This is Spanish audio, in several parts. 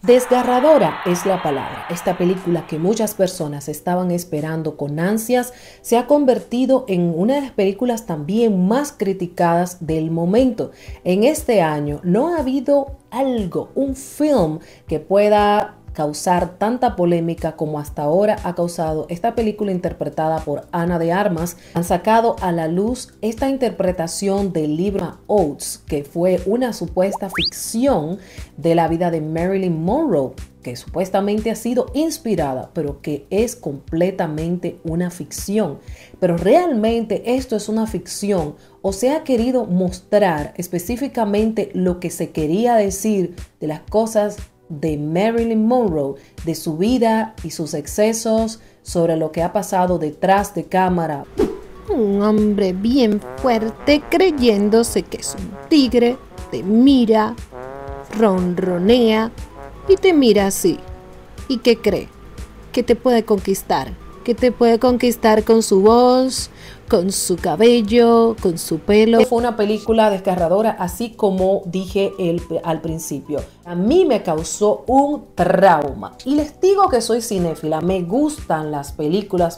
Desgarradora es la palabra. Esta película que muchas personas estaban esperando con ansias se ha convertido en una de las películas también más criticadas del momento. En este año no ha habido un film que pueda causar tanta polémica como hasta ahora ha causado esta película interpretada por Ana de Armas. Han sacado a la luz esta interpretación del libro Oates, que fue una supuesta ficción de la vida de Marilyn Monroe, que supuestamente ha sido inspirada, pero que es completamente una ficción. Pero realmente esto es una ficción, o se ha querido mostrar específicamente lo que se quería decir de las cosas de Marilyn Monroe, de su vida y sus excesos, sobre lo que ha pasado detrás de cámara. Un hombre bien fuerte creyéndose que es un tigre, te mira, ronronea y te mira así. ¿Y qué cree? Que te puede conquistar, que te puede conquistar con su voz, con su cabello, con su pelo. Fue una película desgarradora, así como dije al principio. A mí me causó un trauma. Y les digo que soy cinéfila. Me gustan las películas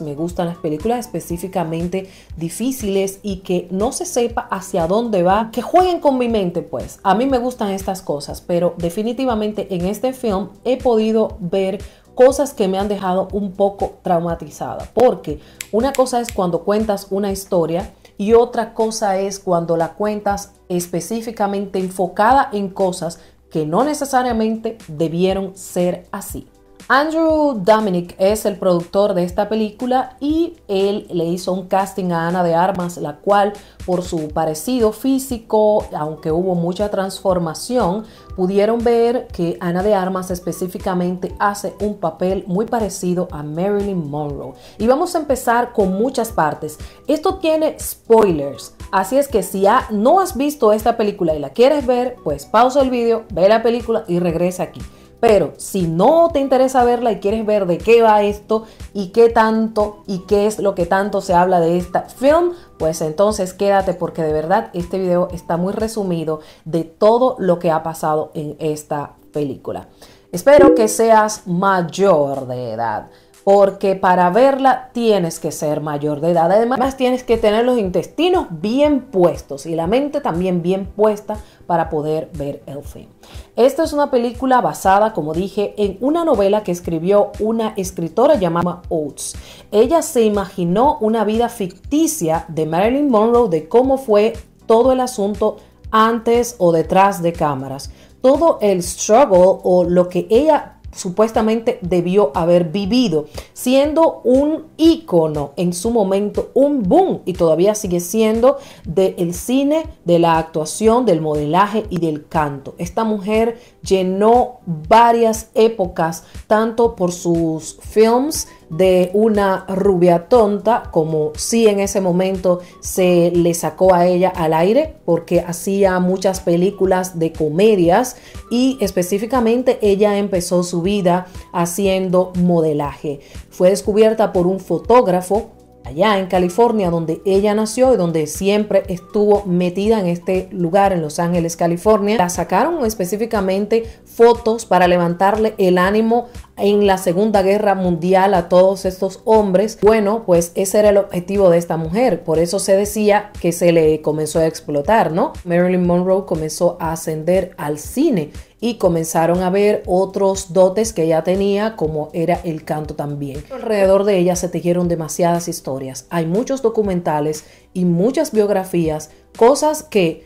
específicamente difíciles y que no se sepa hacia dónde va. Que jueguen con mi mente, pues. A mí me gustan estas cosas, pero definitivamente en este film he podido ver cosas que me han dejado un poco traumatizada, porque una cosa es cuando cuentas una historia y otra cosa es cuando la cuentas específicamente enfocada en cosas que no necesariamente debieron ser así. Andrew Dominik es el productor de esta película y él le hizo un casting a Ana de Armas, la cual por su parecido físico, aunque hubo mucha transformación, pudieron ver que Ana de Armas específicamente hace un papel muy parecido a Marilyn Monroe. Y vamos a empezar con muchas partes. Esto tiene spoilers, así es que si no has visto esta película y la quieres ver, pues pausa el video, ve la película y regresa aquí. Pero si no te interesa verla y quieres ver de qué va esto y qué tanto y qué es lo que tanto se habla de esta film, pues entonces quédate, porque de verdad este video está muy resumido de todo lo que ha pasado en esta película. Espero que seas mayor de edad, porque para verla tienes que ser mayor de edad. Además tienes que tener los intestinos bien puestos y la mente también bien puesta para poder ver el film. Esta es una película basada, como dije, en una novela que escribió una escritora llamada Oates. Ella se imaginó una vida ficticia de Marilyn Monroe, de cómo fue todo el asunto antes o detrás de cámaras. Todo el struggle o lo que ella supuestamente debió haber vivido, siendo un ícono en su momento, un boom, y todavía sigue siendo, del cine, de la actuación, del modelaje y del canto. Esta mujer llenó varias épocas, tanto por sus films de una rubia tonta, como sí en ese momento se le sacó a ella al aire, porque hacía muchas películas de comedias y específicamente ella empezó su vida haciendo modelaje. Fue descubierta por un fotógrafo allá en California, donde ella nació y donde siempre estuvo metida, en este lugar en Los Ángeles, California. La sacaron específicamente fotos para levantarle el ánimo en la Segunda Guerra Mundial a todos estos hombres. Bueno, pues ese era el objetivo de esta mujer, por eso se decía que se le comenzó a explotar, ¿no? Marilyn Monroe comenzó a ascender al cine y comenzaron a ver otros dotes que ella tenía, como era el canto también. Alrededor de ella se tejieron demasiadas historias. Hay muchos documentales y muchas biografías, cosas que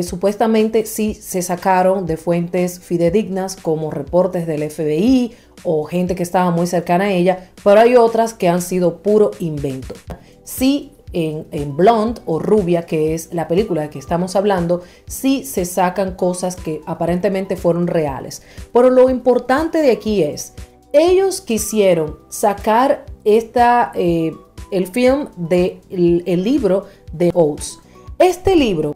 supuestamente sí se sacaron de fuentes fidedignas, como reportes del FBI o gente que estaba muy cercana a ella, pero hay otras que han sido puro invento. Sí, en Blonde o Rubia, que es la película de que estamos hablando, sí se sacan cosas que aparentemente fueron reales. Pero lo importante de aquí es, ellos quisieron sacar el film del libro de Oates. Este libro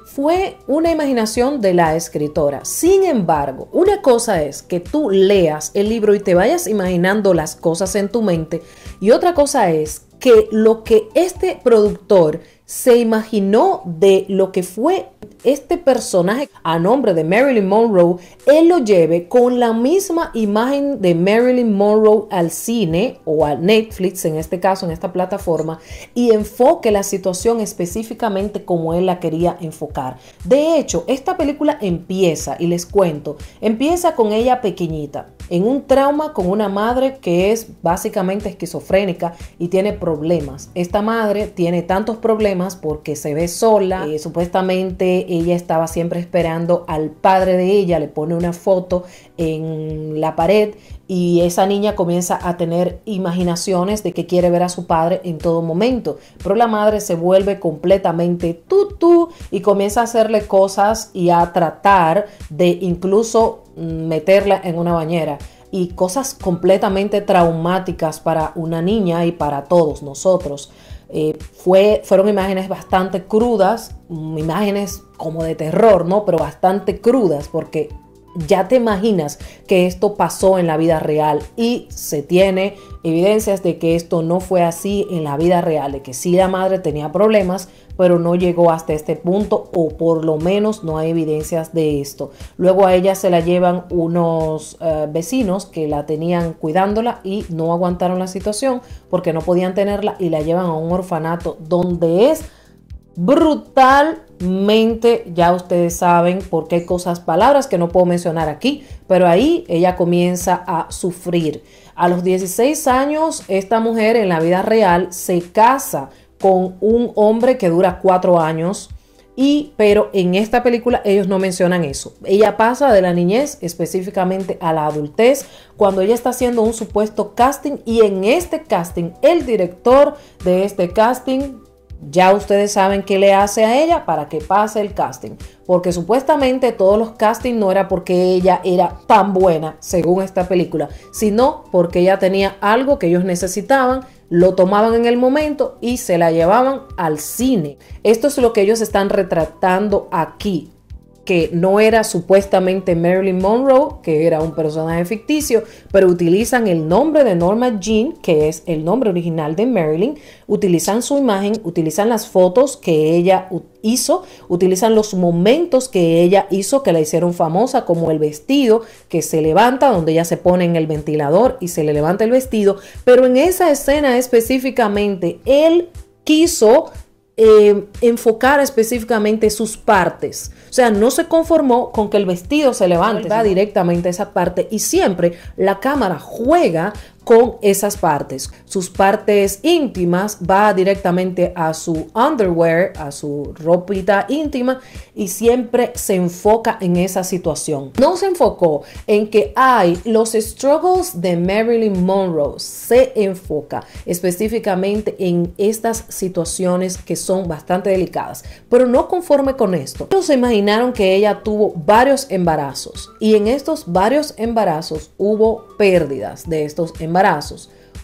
fue una imaginación de la escritora. Sin embargo, una cosa es que tú leas el libro y te vayas imaginando las cosas en tu mente, y otra cosa es que lo que este productor se imaginó de lo que fue este personaje a nombre de Marilyn Monroe, él lo lleve con la misma imagen de Marilyn Monroe al cine o a Netflix, en este caso, en esta plataforma, y enfoque la situación específicamente como él la quería enfocar. De hecho, esta película empieza, y les cuento, empieza con ella pequeñita, en un trauma con una madre que es básicamente esquizofrénica y tiene problemas. Esta madre tiene tantos problemas porque se ve sola, supuestamente ella estaba siempre esperando al padre de ella, le pone una foto en la pared y esa niña comienza a tener imaginaciones de que quiere ver a su padre en todo momento, pero la madre se vuelve completamente tutú y comienza a hacerle cosas y a tratar de incluso meterla en una bañera, y cosas completamente traumáticas para una niña y para todos nosotros. Fueron imágenes bastante crudas, imágenes como de terror, ¿no? Pero bastante crudas, porque ya te imaginas que esto pasó en la vida real, y se tiene evidencias de que esto no fue así en la vida real, de que sí la madre tenía problemas, pero no llegó hasta este punto, o por lo menos no hay evidencias de esto. Luego a ella se la llevan unos vecinos que la tenían cuidándola y no aguantaron la situación porque no podían tenerla, y la llevan a un orfanato donde es brutalmente, ya ustedes saben por qué palabras que no puedo mencionar aquí, pero ahí ella comienza a sufrir. A los 16 años, esta mujer en la vida real se casa con un hombre que dura 4 años, pero en esta película ellos no mencionan eso. Ella pasa de la niñez específicamente a la adultez cuando ella está haciendo un supuesto casting, y en este casting el director de este casting, ya ustedes saben qué le hace a ella para que pase el casting, porque supuestamente todos los castings no era porque ella era tan buena según esta película, sino porque ella tenía algo que ellos necesitaban, lo tomaban en el momento y se la llevaban al cine. Esto es lo que ellos están retratando aquí, que no era supuestamente Marilyn Monroe, que era un personaje ficticio, pero utilizan el nombre de Norma Jean, que es el nombre original de Marilyn, utilizan su imagen, utilizan las fotos que ella hizo, utilizan los momentos que ella hizo que la hicieron famosa, como el vestido que se levanta, donde ella se pone en el ventilador y se le levanta el vestido, pero en esa escena específicamente él quiso enfocar específicamente sus partes. O sea, no se conformó con que el vestido se levante, va directamente a esa parte, y siempre la cámara juega con esas partes. Sus partes íntimas va directamente a su underwear, a su ropita íntima, y siempre se enfoca en esa situación. No se enfocó en que hay los struggles de Marilyn Monroe, se enfoca específicamente en estas situaciones que son bastante delicadas. Pero no conforme con esto, ellos se imaginaron que ella tuvo varios embarazos, y en estos varios embarazos hubo pérdidas de estos embarazos.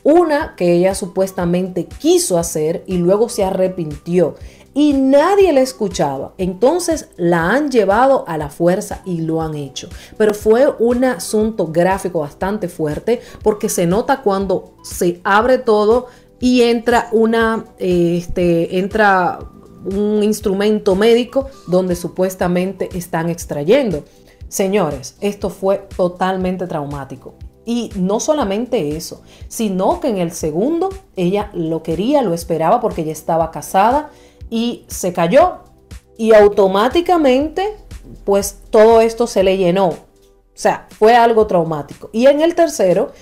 Una que ella supuestamente quiso hacer y luego se arrepintió y nadie la escuchaba. Entonces la han llevado a la fuerza y lo han hecho. Pero fue un asunto gráfico bastante fuerte, porque se nota cuando se abre todo y entra entra un instrumento médico donde supuestamente están extrayendo. Señores, esto fue totalmente traumático. Y no solamente eso, sino que en el segundo ella lo quería, lo esperaba, porque ella estaba casada, y se cayó, y automáticamente pues todo esto se le llenó. O sea, fue algo traumático. Y en el tercero,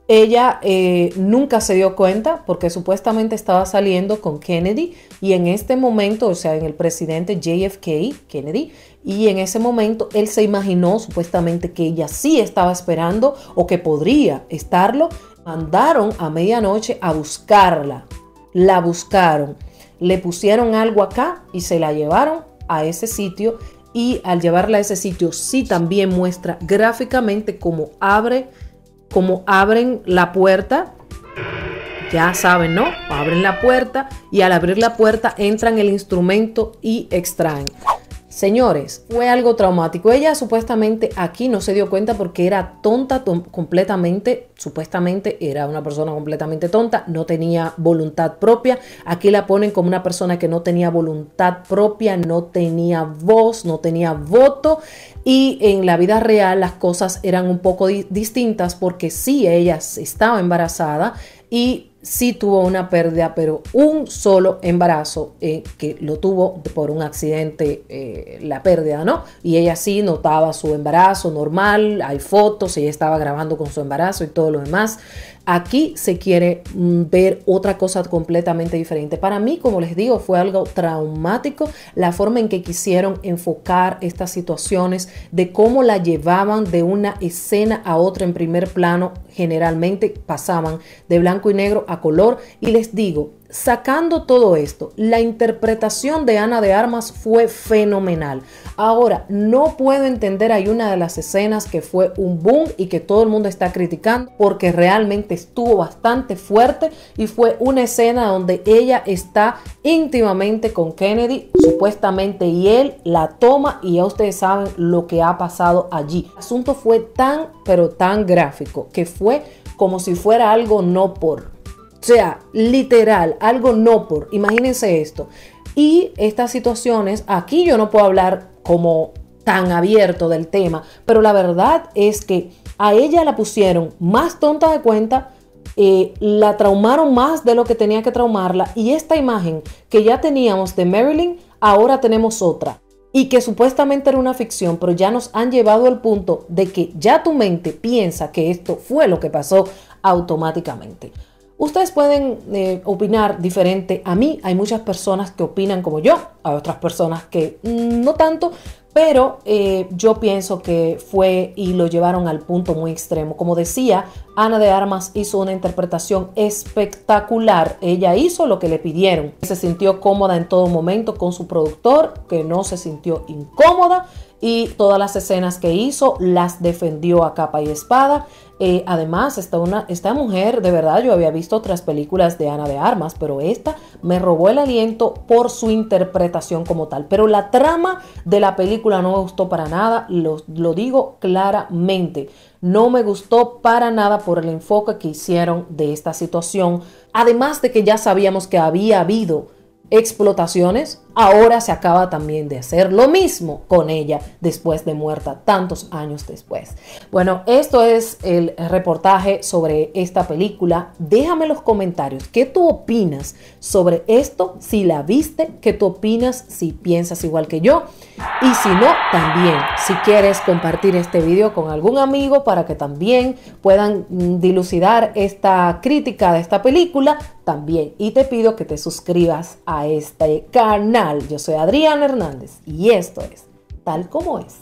ella nunca se dio cuenta, porque supuestamente estaba saliendo con Kennedy, y en este momento, o sea, en el presidente JFK, Kennedy, y en ese momento él se imaginó supuestamente que ella sí estaba esperando, o que podría estarlo. Mandaron a medianoche a buscarla, la buscaron, le pusieron algo acá y se la llevaron a ese sitio, y al llevarla a ese sitio sí también muestra gráficamente cómo abren la puerta. Ya saben, ¿no? Abren la puerta, y al abrir la puerta entran el instrumento y extraen. Señores, fue algo traumático. Ella supuestamente aquí no se dio cuenta porque era tonta completamente, supuestamente era una persona completamente tonta, no tenía voluntad propia. Aquí la ponen como una persona que no tenía voluntad propia, no tenía voz, no tenía voto. Y en la vida real las cosas eran un poco distintas porque sí, ella estaba embarazada y sí tuvo una pérdida, pero un solo embarazo que lo tuvo por un accidente, la pérdida, ¿no? Y ella sí notaba su embarazo normal, hay fotos, ella estaba grabando con su embarazo y todo lo demás. Aquí se quiere ver otra cosa completamente diferente. Para mí, como les digo, fue algo traumático la forma en que quisieron enfocar estas situaciones, de cómo la llevaban de una escena a otra en primer plano. Generalmente pasaban de blanco y negro a color. Y les digo, sacando todo esto, la interpretación de Ana de Armas fue fenomenal. Ahora, no puedo entender, hay una de las escenas que fue un boom y que todo el mundo está criticando porque realmente estuvo bastante fuerte y fue una escena donde ella está íntimamente con Kennedy, supuestamente, y él la toma y ya ustedes saben lo que ha pasado allí. El asunto fue tan, pero tan gráfico que fue como si fuera algo no por. O sea, literal, algo no por. Imagínense esto. Y estas situaciones, aquí yo no puedo hablar como tan abierto del tema, pero la verdad es que a ella la pusieron más tonta de cuenta, la traumaron más de lo que tenía que traumarla, y esta imagen que ya teníamos de Marilyn, ahora tenemos otra. Y que supuestamente era una ficción, pero ya nos han llevado al punto de que ya tu mente piensa que esto fue lo que pasó automáticamente. Ustedes pueden opinar diferente a mí. Hay muchas personas que opinan como yo, hay otras personas que no tanto, pero yo pienso que fue y lo llevaron al punto muy extremo. Como decía, Ana de Armas hizo una interpretación espectacular. Ella hizo lo que le pidieron. Se sintió cómoda en todo momento con su productor, que no se sintió incómoda, y todas las escenas que hizo las defendió a capa y espada. Además, esta mujer, de verdad, yo había visto otras películas de Ana de Armas, pero esta me robó el aliento por su interpretación como tal. Pero la trama de la película no me gustó para nada, lo digo claramente. No me gustó para nada por el enfoque que hicieron de esta situación. Además de que ya sabíamos que había habido explotaciones, ahora se acaba también de hacer lo mismo con ella después de muerta, tantos años después. Bueno, esto es el reportaje sobre esta película. Déjame en los comentarios qué tú opinas sobre esto, si la viste, qué tú opinas, si piensas igual que yo, y si no, también si quieres compartir este video con algún amigo para que también puedan dilucidar esta crítica de esta película también. Y te pido que te suscribas a este canal. Yo soy Adriana Hernández y esto es Tal Como Es.